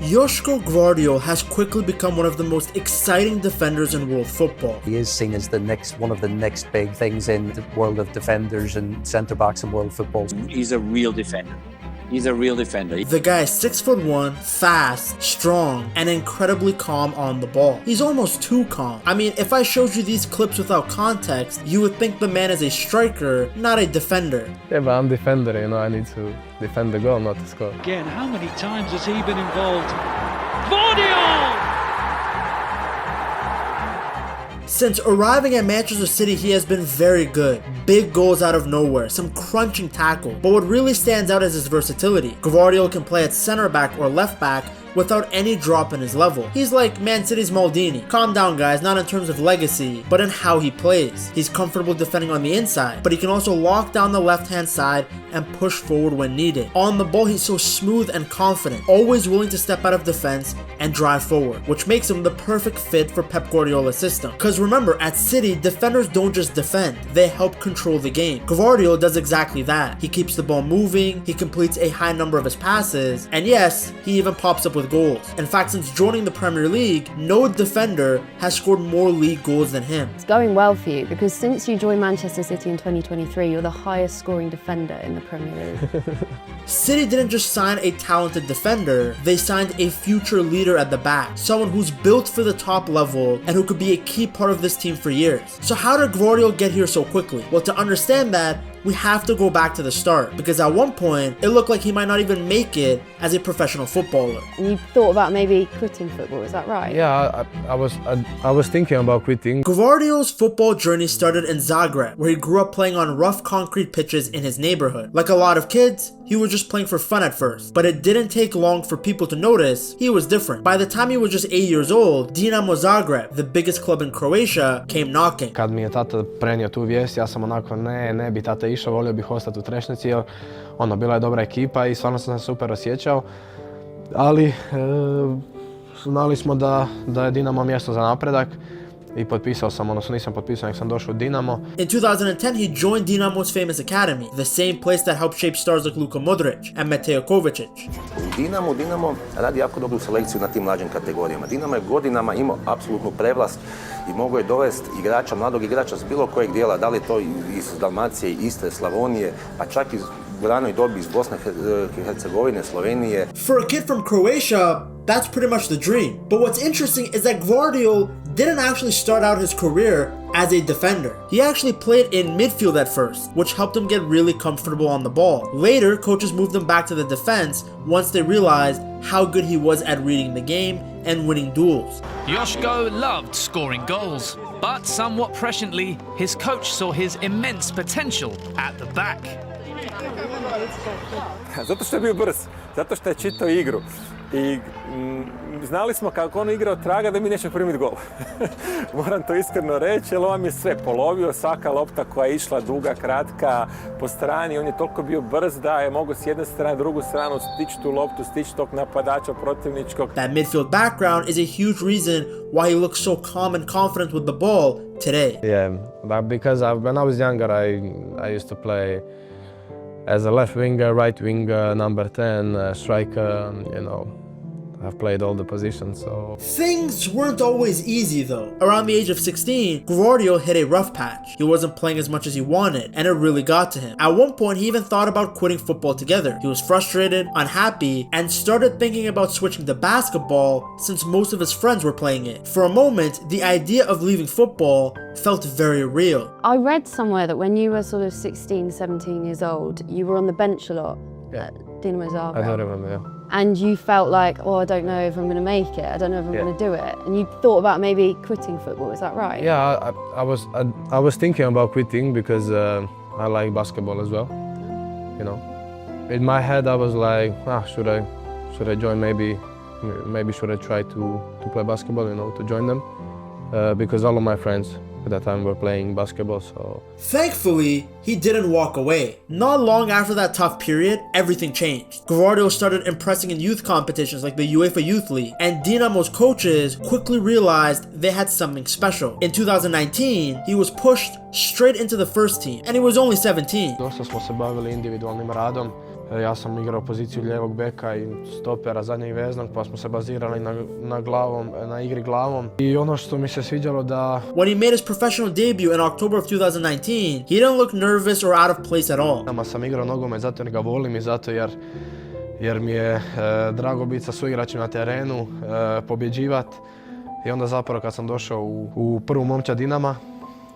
Joško Gvardiol has quickly become one of the most exciting defenders in world football. He is seen as one of the next big things in the world of defenders and centre-backs in world football. He's a real defender. He's a real defender. The guy is 6'1", fast, strong, and incredibly calm on the ball. He's almost too calm. I mean, if I showed you these clips without context, you would think the man is a striker, not a defender. Yeah, but I'm a defender, I need to defend the goal, not to score. Again, how many times has he been involved? Gvardiol! Since arriving at Manchester City, he has been very good. Big goals out of nowhere, some crunching tackle. But what really stands out is his versatility. Gvardiol can play at center back or left back without any drop in his level. He's like Man City's Maldini. Calm down, guys, not in terms of legacy, but in how he plays. He's comfortable defending on the inside, but he can also lock down the left-hand side and push forward when needed. On the ball, he's so smooth and confident, always willing to step out of defense and drive forward, which makes him the perfect fit for Pep Guardiola's system. Because remember, at City, defenders don't just defend, they help control the game. Gvardiol does exactly that. He keeps the ball moving, he completes a high number of his passes, and yes, he even pops up with goals. In fact, since joining the Premier League, no defender has scored more league goals than him. It's going well for you because since you joined Manchester City in 2023, you're the highest scoring defender in the Premier League. City didn't just sign a talented defender, they signed a future leader at the back, someone who's built for the top level and who could be a key part of this team for years. So how did Gvardiol get here so quickly? Well, to understand that, we have to go back to the start, because at one point, it looked like he might not even make it as a professional footballer. And you thought about maybe quitting football, is that right? Yeah, I was thinking about quitting. Gvardiol's football journey started in Zagreb, where he grew up playing on rough concrete pitches in his neighborhood. Like a lot of kids, he was just playing for fun at first, but it didn't take long for people to notice he was different. By the time he was just 8 years old, Dinamo Zagreb, the biggest club in Croatia, came knocking. Kad mi je tata prenio tu vijest, ja sam onako ne bi tata išao, volio bih ostati u Trešnjici jer bila je dobra ekipa i stvarno sam se super osjećao, ali znali smo da je Dinamo mjesto za napredak i potpisao sam, odnosno nisam potpisao, nek sam došao u Dinamo. In 2010, he joined Dinamo's famous academy, the same place that helped shape stars like Luka Modric and Mateo Kovacic. U Dinamo radi jako dobru selekciju na tim mlađim kategorijama. Dinamo je godinama imao apsolutnu prevlast i mogao je dovesti igrača, mladog igrača s bilo kojeg dijela, da li to iz Dalmacije, Istre, Slavonije, pa čak iz ranoj dobi iz Bosne i Hercegovine, Slovenije. For a kid from Croatia, that's pretty much the dream. But what's interesting is that Gvardiol didn't actually start out his career as a defender. He actually played in midfield at first, which helped him get really comfortable on the ball. Later, coaches moved him back to the defense once they realized how good he was at reading the game and winning duels. Joško loved scoring goals, but somewhat presciently, his coach saw his immense potential at the back. Zato što je bio brz, zato što je čitao igru i znali smo kako on igrao traga da mi nećemo primiti gol. Moram to iskreno reći, jer on je sve polovio, svaka lopta koja je išla duga, kratka, po strani, on je toliko bio brz da je mogao s jedne strane, drugu stranu stići tu loptu, stići tog napadača protivničkog. That midfield background is a huge reason why he looks so calm and confident with the ball today. Yeah, but because when I was younger, I used to play as a left winger, right winger, number 10, striker, I've played all the positions, so... Things weren't always easy though. Around the age of 16, Gvardiol hit a rough patch. He wasn't playing as much as he wanted, and it really got to him. At one point, he even thought about quitting football together. He was frustrated, unhappy, and started thinking about switching to basketball since most of his friends were playing it. For a moment, the idea of leaving football felt very real. I read somewhere that when you were sort of 16, 17 years old, you were on the bench a lot at Dinamo Zagreb. I don't remember, yeah. And you felt like, I don't know if I'm going to make it, I don't know if I'm going to do it. And you thought about maybe quitting football, is that right? Yeah, I was thinking about quitting because I like basketball as well, In my head I was like, should I join maybe should I try to play basketball, to join them? Because all of my friends at that time were playing basketball, so... Thankfully, he didn't walk away. Not long after that tough period, everything changed. Gvardiol started impressing in youth competitions like the UEFA Youth League, and Dinamo's coaches quickly realized they had something special. In 2019, he was pushed straight into the first team, and he was only 17. Dosta smo se bavili individualnim radom, Ja sam igrao poziciju lijevog beka i stopera, zadnjeg veznog, pa smo se bazirali na igri glavom. I ono što mi se sviđalo da... When he made his professional debut in October of 2019, he didn't look nervous or out of place at all. Nama sam igrao nogomet zato jer ga volim i zato jer mi je drago biti sa suigračima na terenu, pobjeđivati. I onda zapravo kad sam došao u prvu momčad Dinama,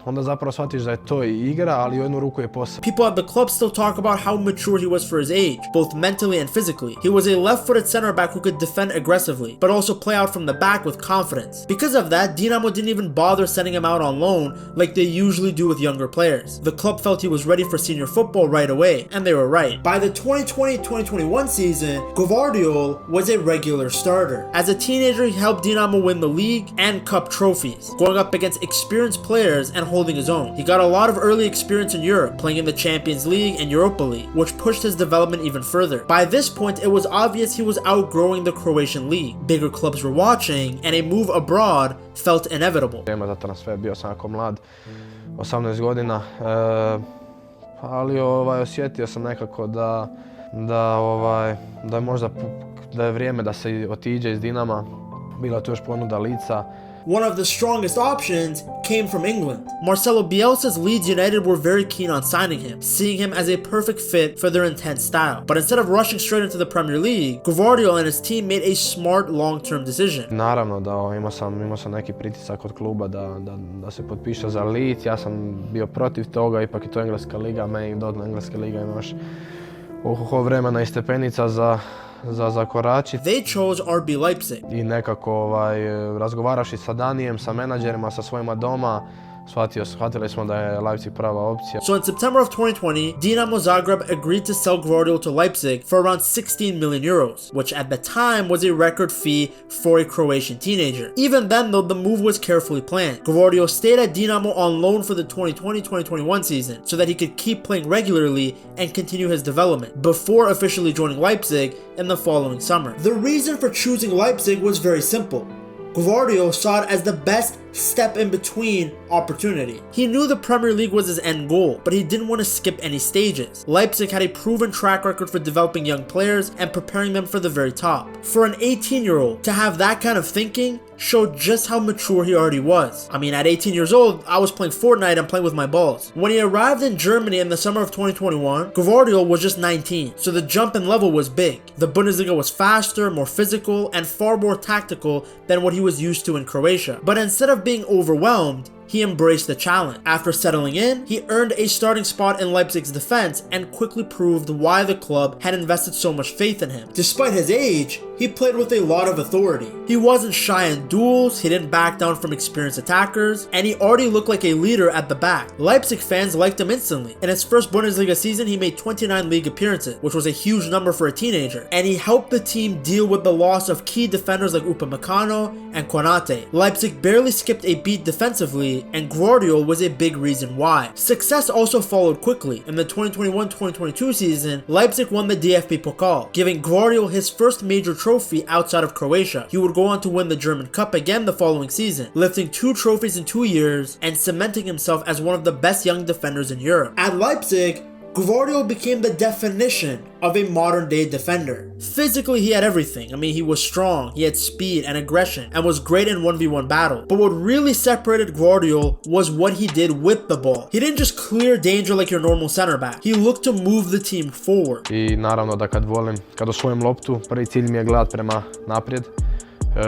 onda zapravo shvatiš da je to i igra, ali u jednu ruku je posao. People at the club still talk about how mature he was for his age, both mentally and physically. He was a left-footed center back who could defend aggressively, but also play out from the back with confidence. Because of that, Dinamo didn't even bother sending him out on loan like they usually do with younger players. The club felt he was ready for senior football right away, and they were right. By the 2020-2021 season, Gvardiol was a regular starter. As a teenager, he helped Dinamo win the league and cup trophies, going up against experienced players and holding his own. He got a lot of early experience in Europe, playing in the Champions League and Europa League, which pushed his development even further. By this point, it was obvious he was outgrowing the Croatian league. Bigger clubs were watching, and a move abroad felt inevitable. Tema za transfer, bio sam jako mlad, 18 godina, ali osjetio sam nekako da možda da je vrijeme da se otiđe iz Dinama. Bila tu još ponuda Lica. One of the strongest options came from England. Marcelo Bielsa's Leeds United were very keen on signing him, seeing him as a perfect fit for their intense style. But instead of rushing straight into the Premier League, Gvardiol and his team made a smart long-term decision. Naravno da imao sam neki pritisak od kluba da se potpiše za Leeds. Ja sam bio protiv toga, ipak je to engleska liga, meni dodatno engleska liga ima još vremena i stepenica za koračit. They chose RB Leipzig. I nekako razgovaraši sa Danijem, sa menadžerima, sa svojima doma, shvatili smo da je Leipzig prava opcija. So in September of 2020, Dinamo Zagreb agreed to sell Gvardiol to Leipzig for around 16 million euros, which at the time was a record fee for a Croatian teenager. Even then though, the move was carefully planned. Gvardiol stayed at Dinamo on loan for the 2020-2021 season so that he could keep playing regularly and continue his development before officially joining Leipzig in the following summer. The reason for choosing Leipzig was very simple. Gvardiol saw it as the best step in between opportunity. He knew the Premier League was his end goal, but he didn't want to skip any stages. Leipzig had a proven track record for developing young players and preparing them for the very top. For an 18-year-old to have that kind of thinking showed just how mature he already was. I mean, at 18 years old, I was playing Fortnite and playing with my balls. When he arrived in Germany in the summer of 2021, Gvardiol was just 19, so the jump in level was big. The Bundesliga was faster, more physical, and far more tactical than what he was used to in Croatia. But instead of being overwhelmed, he embraced the challenge. After settling in, he earned a starting spot in Leipzig's defense and quickly proved why the club had invested so much faith in him. Despite his age, he played with a lot of authority. He wasn't shy in duels, he didn't back down from experienced attackers, and he already looked like a leader at the back. Leipzig fans liked him instantly. In his first Bundesliga season, he made 29 league appearances, which was a huge number for a teenager, and he helped the team deal with the loss of key defenders like Upamecano and Konate. Leipzig barely skipped a beat defensively, and Gvardiol was a big reason why. Success also followed quickly. In the 2021-2022 season, Leipzig won the DFB Pokal, giving Gvardiol his first major trophy outside of Croatia. He would go on to win the German Cup again the following season, lifting 2 trophies in 2 years and cementing himself as one of the best young defenders in Europe. At Leipzig, Gvardiol became the definition of a modern-day defender. Physically, he had everything. I mean, he was strong, he had speed and aggression, and was great in 1v1 battle. But what really separated Gvardiol was what he did with the ball. He didn't just clear danger like your normal center back. He looked to move the team forward. I naravno da kad osvojim loptu, prvi cilj mi je gledat prema naprijed.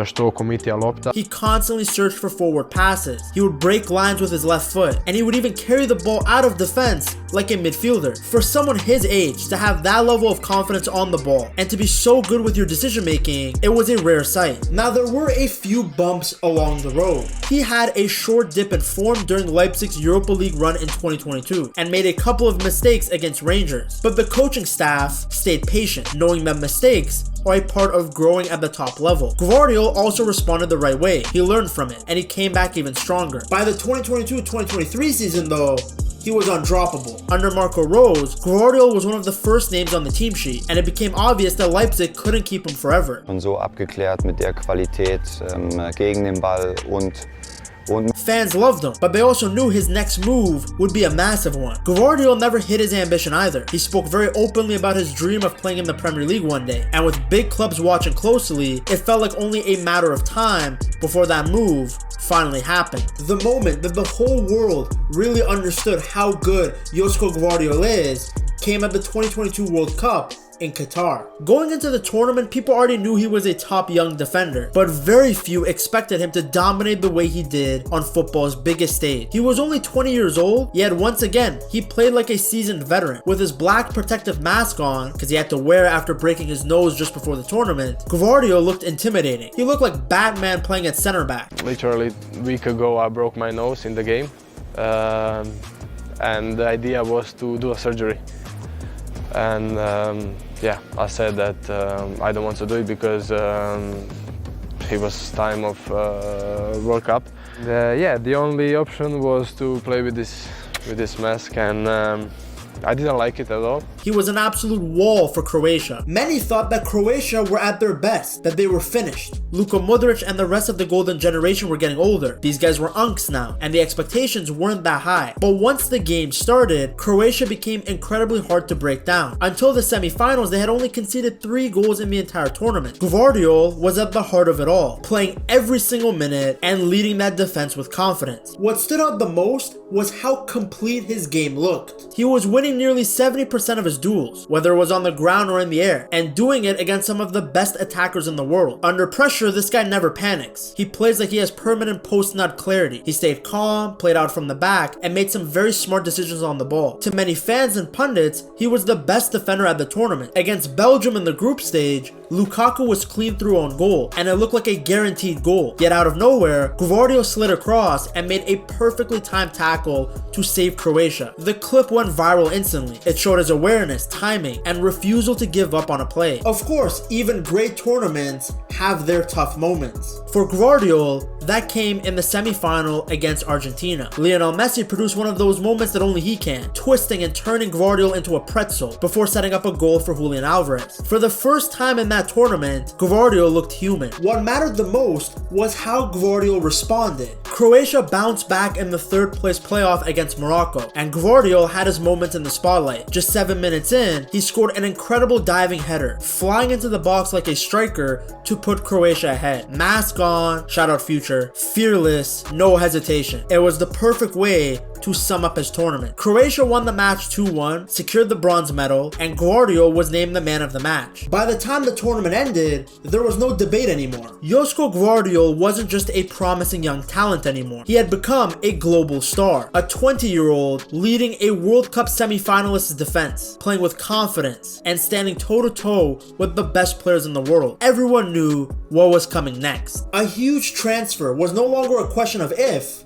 Što komitija lopta. He constantly searched for forward passes. He would break lines with his left foot, and he would even carry the ball out of defense like a midfielder. For someone his age to have that level of confidence on the ball and to be so good with your decision making, it was a rare sight. Now there were a few bumps along the road. He had a short dip in form during Leipzig's Europa League run in 2022 and made a couple of mistakes against Rangers. But the coaching staff stayed patient, knowing that mistakes are a part of growing at the top level. Gvardiol also responded the right way. He learned from it, and he came back even stronger. By the 2022-2023 season though, he was undroppable. Under Marco Rose, Gvardiol was one of the first names on the team sheet, and it became obvious that Leipzig couldn't keep him forever. Und so abgeklärt mit der Qualität gegen den Ball und Fans loved him, but they also knew his next move would be a massive one. Gvardiol never hid his ambition either. He spoke very openly about his dream of playing in the Premier League one day, and with big clubs watching closely, it felt like only a matter of time before that move finally happened. The moment that the whole world really understood how good Joško Gvardiol is came at the 2022 World Cup in Qatar. Going into the tournament, people already knew he was a top young defender, but very few expected him to dominate the way he did on football's biggest stage. He was only 20 years old, yet once again, he played like a seasoned veteran. With his black protective mask on, because he had to wear it after breaking his nose just before the tournament, Gvardiol looked intimidating. He looked like Batman playing at center back. Literally a week ago I broke my nose in the game, and the idea was to do a surgery. And yeah, I said that I don't want to do it because it was time of World Cup. Yeah, the only option was to play with this mask, and I didn't like it at all. He was an absolute wall for Croatia. Many thought that Croatia were at their best, that they were finished. Luka Modric and the rest of the golden generation were getting older. These guys were unks now, and the expectations weren't that high. But once the game started, Croatia became incredibly hard to break down. Until the semifinals, they had only conceded 3 goals in the entire tournament. Gvardiol was at the heart of it all, playing every single minute and leading that defense with confidence. What stood out the most was how complete his game looked. He was winning nearly 70% of his duels, whether it was on the ground or in the air, and doing it against some of the best attackers in the world. Under pressure, this guy never panics. He plays like he has permanent post-nut clarity. He stayed calm, played out from the back, and made some very smart decisions on the ball. To many fans and pundits, he was the best defender at the tournament. Against Belgium in the group stage, Lukaku was clean through on goal, and it looked like a guaranteed goal. Yet out of nowhere, Gvardiol slid across and made a perfectly timed tackle to save Croatia. The clip went viral instantly. It showed his awareness, timing, and refusal to give up on a play. Of course, even great tournaments have their tough moments. For Gvardiol, that came in the semi-final against Argentina. Lionel Messi produced one of those moments that only he can, twisting and turning Gvardiol into a pretzel before setting up a goal for Julian Alvarez. For the first time in that tournament, Gvardiol looked human. What mattered the most was how Gvardiol responded. Croatia bounced back in the 3rd place playoff against Morocco, and Gvardiol had his moments in the spotlight. Just 7 minutes in, he scored an incredible diving header, flying into the box like a striker to put Croatia ahead. Mask on, shout out Future, fearless, no hesitation. It was the perfect way to sum up his tournament. Croatia won the match 2-1, secured the bronze medal, and Gvardiol was named the man of the match. By the time the tournament ended, there was no debate anymore. Joško Gvardiol wasn't just a promising young talent anymore. He had become a global star, a 20-year-old leading a World Cup semi-finalist's defense, playing with confidence and standing toe-to-toe with the best players in the world. Everyone knew what was coming next. A huge transfer was no longer a question of if,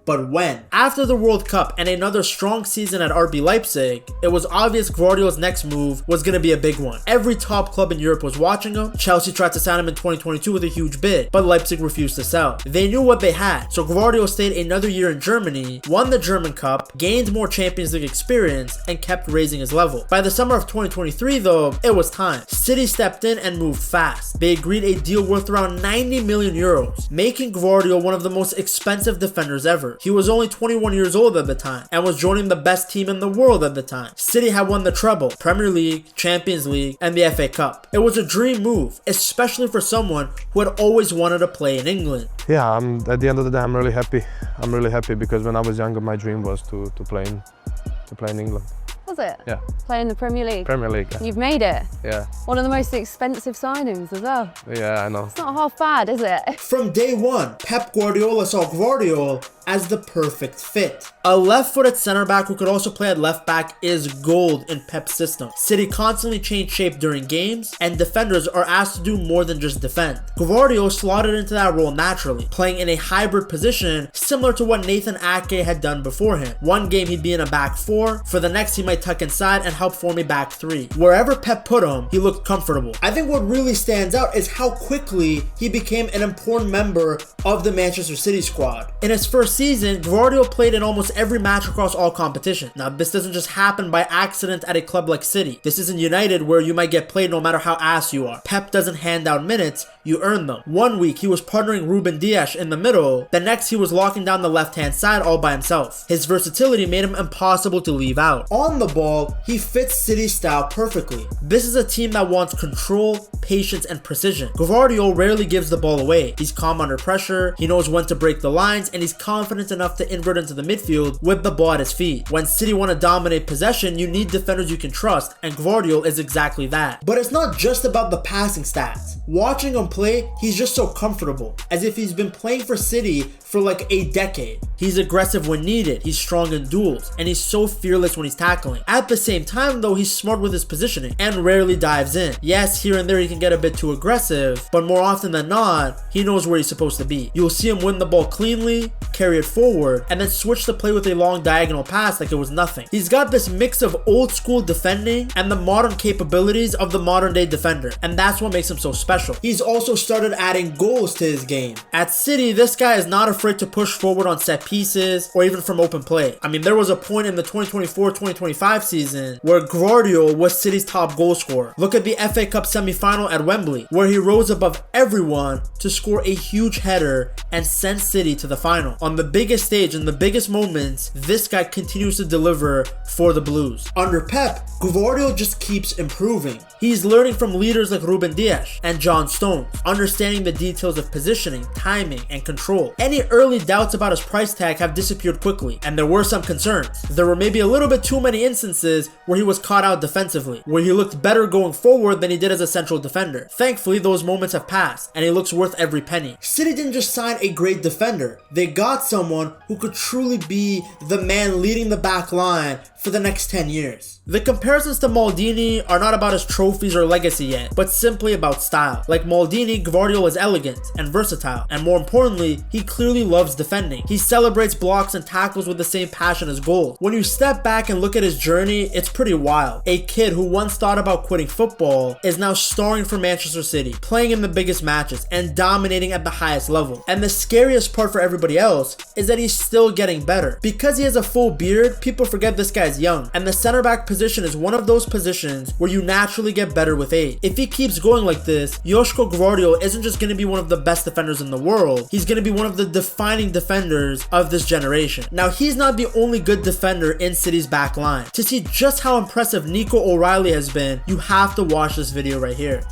but when. After the World Cup and another strong season at RB Leipzig, it was obvious Gvardiol's next move was going to be a big one. Every top club in Europe was watching him. Chelsea tried to sign him in 2022 with a huge bid, but Leipzig refused to sell. They knew what they had, so Gvardiol stayed another year in Germany, won the German Cup, gained more Champions League experience, and kept raising his level. By the summer of 2023 though, it was time. City stepped in and moved fast. They agreed a deal worth around 90 million euros, making Gvardiol one of the most expensive defenders ever. He was only 21 years old at the time and was joining the best team in the world at the time. City had won the treble, Premier League, Champions League, and the FA Cup. It was a dream move, especially for someone who had always wanted to play in England. Yeah, at the end of the day, I'm really happy. I'm really happy because when I was younger, my dream was to play in England. Was it? Yeah. Playing in the Premier League? Premier League, yeah. You've made it? Yeah. One of the most expensive signings as well. Yeah, I know. It's not half bad, is it? From day one, Pep Guardiola saw Gvardiol as the perfect fit. A left-footed center back who could also play at left back is gold in Pep's system. City constantly change shape during games, and defenders are asked to do more than just defend. Gvardiol slotted into that role naturally, playing in a hybrid position similar to what Nathan Ake had done before him. One game he'd be in a back 4, for the next he might tuck inside and help form a back 3. Wherever Pep put him, he looked comfortable. I think what really stands out is how quickly he became an important member of the Manchester City squad. In his first season, Gvardiol played in almost every match across all competitions. Now, this doesn't just happen by accident at a club like City. This isn't United where you might get played no matter how ass you are. Pep doesn't hand out minutes, you earn them. One week he was partnering Ruben Dias in the middle, the next he was locking down the left-hand side all by himself. His versatility made him impossible to leave out. On the ball, he fits City's style perfectly. This is a team that wants control, patience, and precision. Gvardiol rarely gives the ball away. He's calm under pressure, he knows when to break the lines, and he's confident enough to invert into the midfield with the ball at his feet. When City want to dominate possession, you need defenders you can trust, and Gvardiol is exactly that. But it's not just about the passing stats. Watching him play, he's just so comfortable, as if he's been playing for City for like a decade. He's aggressive when needed, he's strong in duels, and he's so fearless when he's tackling. At the same time though, he's smart with his positioning and rarely dives in. Yes, here and there he can get a bit too aggressive, but more often than not, he knows where he's supposed to be. You'll see him win the ball cleanly, carry it forward, and then switch the play with a long diagonal pass like it was nothing. He's got this mix of old school defending and the modern capabilities of the modern day defender, and that's what makes him so special. He's also started adding goals to his game. At City, this guy is not afraid to push forward on set pieces or even from open play. I mean, there was a point in the 2024-2025 season where Gvardiol was City's top goal scorer. Look at the FA Cup semi-final at Wembley, where he rose above everyone to score a huge header and send City to the final. On the biggest stage, in the biggest moments, this guy continues to deliver for the Blues. Under Pep, Gvardiol just keeps improving. He's learning from leaders like Ruben Dias and John Stones, understanding the details of positioning, timing, and control. Any early doubts about his price tag have disappeared quickly, and there were some concerns. There were maybe a little bit too many instances where he was caught out defensively, where he looked better going forward than he did as a central defender. Thankfully, those moments have passed, and he looks worth every penny. City didn't just sign a great defender, they got someone who could truly be the man leading the back line for the next 10 years. The comparisons to Maldini are not about his trophies or legacy yet, but simply about style. Like Maldini, Gvardiol is elegant and versatile, and more importantly, he clearly loves defending. He celebrates blocks and tackles with the same passion as goals. When you step back and look at his journey, it's pretty wild. A kid who once thought about quitting football is now starring for Manchester City, playing in the biggest matches, and dominating at the highest level. And the scariest part for everybody else is that he's still getting better. Because he has a full beard, people forget this guy's young, and the center back position is one of those positions where you naturally get better with age. If he keeps going like this, Joško Gvardiol isn't just going to be one of the best defenders in the world, he's going to be one of the defining defenders of this generation. Now, he's not the only good defender in City's back line. To see just how impressive Nico O'Reilly has been, you have to watch this video right here.